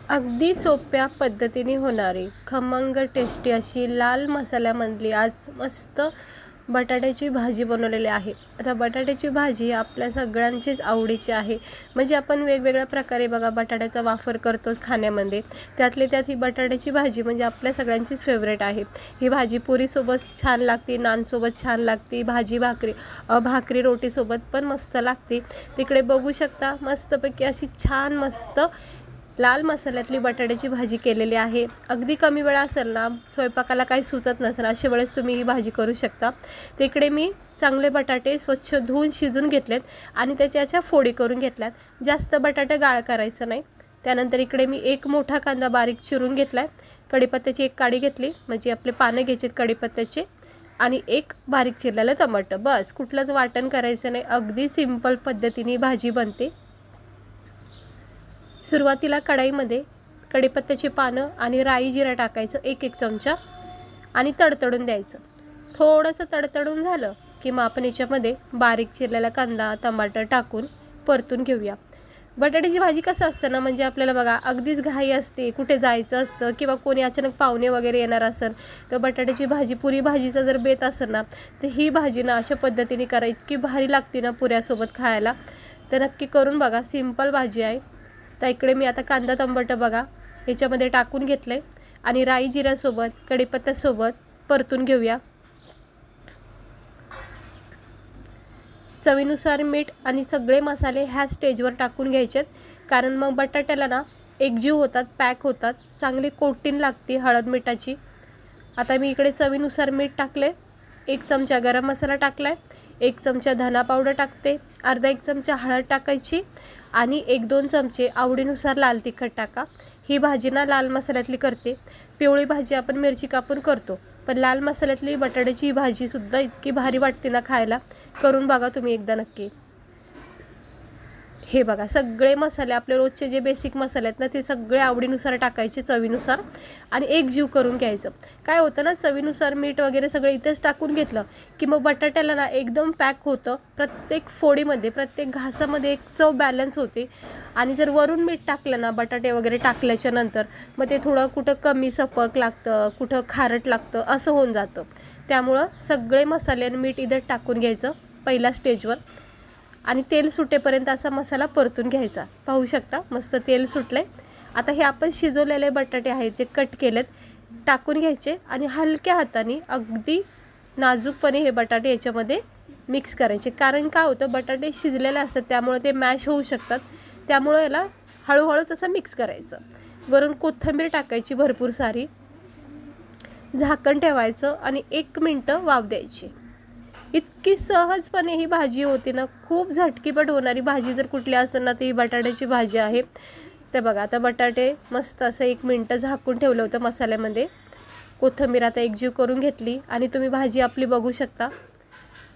अगदी सोप्या पद्धतीने होणारी खमंग टेस्टी अशी लाल मसाल्यामधली आज मस्त बटाट्याची भाजी बनवलेली आहे। आता बटाट्याची भाजी आपल्या सगळ्यांचीच आवडीची आहे। म्हणजे आपण वेगवेगळ्या प्रकारे बघा बटाट्याचा वापर करतोच खाण्यामध्ये, त्यातले त्यात ही बटाट्याची भाजी म्हणजे आपल्या सगळ्यांचीच फेवरेट आहे। ही भाजी पुरीसोबत छान लागते, नानसोबत छान लागते, भाकरी रोटीसोबत पण मस्त लागते। तिकडे बघू शकता मस्तपैकी अशी छान मस्त लाल मसाल्यातली बटाट्याची भाजी केलेली आहे। अगदी कमी वेळ असेल ना, स्वयंपाकाला काही सुचत नसेल अशा वेळेस तुम्ही ही भाजी करू शकता। तिकडे मी चांगले बटाटे स्वच्छ धुवून शिजून घेतलेत आणि त्याच्या फोडी करून घेतल्यात। जास्त बटाटे गाळ करायचं नाही। त्यानंतर इकडे मी एक मोठा कांदा बारीक चिरून घेतलाय, कढीपत्त्याची एक काडी घेतली, म्हणजे आपले पाने घ्यायचे कढीपत्त्याचे, आणि एक बारीक चिरलेलं टमाटर। बस, कुठलंच वाटण करायचं नाही, अगदी सिंपल पद्धतीने भाजी बनते। सुरुवातीला कढईमध्ये कढीपत्त्याची पानं आणि राई जिरा टाकायचं एक चमचा आणि तडतडून द्यायचं। थोडंसं तडतडून झालं की मग आपण याच्यामध्ये बारीक चिरलेला कांदा टमाटर टाकून परतून घेऊया। बटाट्याची भाजी कसं असतं ना, म्हणजे आपल्याला बघा अगदीच घाई असते, कुठे जायचं असतं किंवा कोणी अचानक पाहुणे वगैरे येणार असेल तर बटाट्याची भाजी पुरी भाजीचा जर बेत असेल ना, तर ही भाजी ना अशा पद्धतीने करा, इतकी भारी लागते ना पुऱ्यासोबत खायला। तर नक्की करून बघा, सिंपल भाजी आहे। तर इकडे मी आता कांदा टमाटर बघा याच्यामध्ये टाकून घेतले आणि राई जिऱ्यासोबत कढीपत्त्यासोबत परतून घेऊया। चवीनुसार मीठ आणि सगळे मसाले ह्या स्टेजवर टाकून घ्यायचेत, कारण मग बटाट्याला ना एकजीव होतात, पॅक होतात, चांगली कोटिंग लागते हळद मिठाची। आता मी इकडे चवीनुसार मीठ टाकले, 1 चमचा गरम मसाला टाकलाय, 1 चमचा धना पावडर टाकते, अर्धा 1 चमचा हळद टाकायची आणि 1-2 चमचे आवडीनुसार लाल तिखट टाका। ही भाजी ना लाल मसाल्यातली करते। पिवळी भाजी आपण मिरची कापून करतो, पण लाल मसाल्यातली बटाट्याची भाजी सुद्धा इतकी भारी वाटते ना खायला। करून बघा तुम्ही एकदा नक्की। हे बघा सगळे मसाले आपले रोजचे जे बेसिक मसाले आहेत ना, ते सगळे आवडीनुसार टाकायचे चवीनुसार आणि एकजीव करून घ्यायचं। काय होतं ना, चवीनुसार मीठ वगैरे सगळं इथेच टाकून घेतलं की मग बटाट्याला ना एकदम पॅक होतं, प्रत्येक फोडीमध्ये प्रत्येक घासामध्ये एक चव बॅलन्स होते। आणि जर वरून मीठ टाकलं ना बटाटे वगैरे टाकल्याच्या नंतर, मग ते थोडं कुठं कमी सपक लागतं, कुठं खारट लागतं, असं होऊन जातं। त्यामुळं सगळे मसाले आणि मीठ इथं टाकून घ्यायचं पहिल्या स्टेजवर आणि तेल सुटेपर्यंत असा मसाला परतून घ्यायचा। पाहू शकता मस्त तेल सुटले। आता हे आपण शिजवलेले बटाटे आहेत जे कट केलेत टाकून घ्यायचे आणि हलक्या हाताने अगदी नाजूकपणे हे बटाटे याच्यामध्ये मिक्स करायचे, कारण काय होतं बटाटे शिजलेले असतात त्यामुळे ते मॅश होऊ शकतात। त्यामुळे याला हळूहळूच असं मिक्स करायचं। वरून कोथिंबीर टाकायची भरपूर सारी, झाकण ठेवायचं आणि 1 मिनिट वाफ द्यायची। इतकी सहजपणे ही भाजी होती ना, खूप झटकीपट होणारी भाजी जर कुठली असेल ना, ती ही बटाट्याची भाजी आहे। तर बघा आता बटाटे मस्त असं 1 मिनिट झाकून ठेवलं होतं मसाल्यामध्ये, कोथिंबीर आता एकजीव करून घेतली आणि तुम्ही भाजी आपली बघू शकता।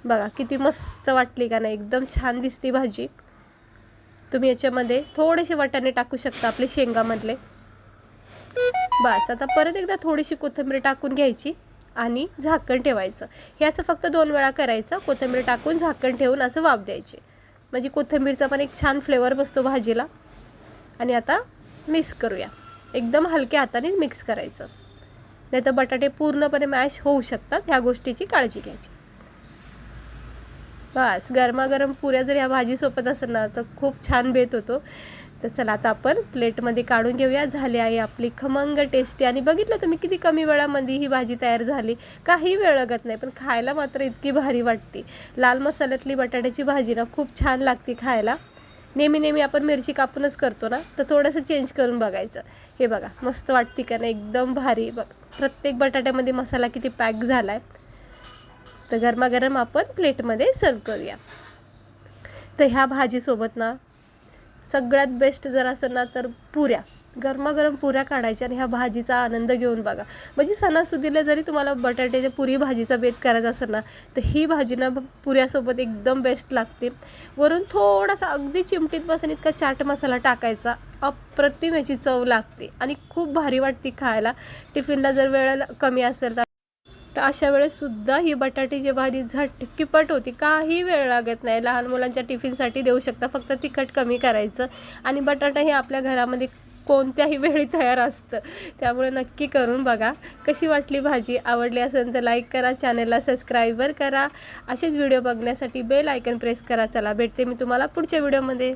बघा किती मस्त वाटली का नाही, एकदम छान दिसती भाजी। तुम्ही याच्यामध्ये थोडेसे वाटाणे टाकू शकता आपले शेंगामधले। बस आता परत एकदा थोडीशी कोथिंबीर टाकून घ्यायची आणि झाकण ठेवायचं। हे असं फक्त 2 वेळा करायचं, कोथिंबीर टाकून झाकण ठेवून असं वाफ द्यायची, म्हणजे कोथिंबीरचा पण एक छान फ्लेवर बसतो भाजीला। आणि आता मिक्स करूया, एकदम हलक्या हाताने मिक्स करायचं, नाही तर बटाटे पूर्णपणे मॅश होऊ शकतात, ह्या गोष्टीची काळजी घ्यायची। बस गरमागरम पुऱ्या जर ह्या भाजी सोबत असेल ना तर खूप छान बेत होतो। तर चला आता आपण प्लेटमध्ये काढून घेऊया। झाली आहे आपली खमंग टेस्टी, आणि बघितलं तुम्ही किती कमी वेळामध्ये ही भाजी तयार झाली, काही वेळ लागत नाही, पण खायला मात्र इतकी भारी वाटते। लाल मसाल्यातली बटाट्याची भाजी ना खूप छान लागते खायला। नेहमी आपण मिरची कापूनच करतो ना, तर थोडंसं चेंज करून बघायचं। हे बघा मस्त वाटते का नाही, एकदम भारी। बघ प्रत्येक बटाट्यामध्ये मसाला किती पॅक झाला आहे। तर गरमागरम आपण प्लेटमध्ये सर्व करूया। तर ह्या भाजीसोबत ना सगळ्यात बेस्ट जर असेल ना तर पुऱ्या, गरमागरम पुऱ्या काढायच्या आणि ह्या भाजीचा आनंद घेऊन बघा। म्हणजे सणासुदीला जरी तुम्हाला बटाट्याच्या पुरी भाजीचा बेत करायचा असेल ना, तर ही भाजी ना पुऱ्यासोबत एकदम बेस्ट लागते। वरून थोडासा अगदी चिमटीत बसेल इतका चाट मसाला टाकायचा, अप्रतिम याची चव लागते आणि खूप भारी वाटते खायला। टिफिनला जर वेळ कमी असेल तर अशा वेळेससुद्धा ही बटाट्याची भाजी झटकीपट होती, काही वेळ लागत नाही। लहान मुलांच्या टिफिनसाठी देऊ शकता, फक्त तिखट कमी करायचं। आणि बटाटा हे आपल्या घरामध्ये कोणत्याही वेळी तयार असतं. त्यामुळे नक्की करून बघा. कशी वाटली भाजी, आवडली असेल तर लाईक करा, चॅनलला सबस्क्राईबर करा. असेच व्हिडिओ बघण्यासाठी बेल आयकन प्रेस करा. चला भेटते मी तुम्हाला पुढच्या व्हिडिओमध्ये.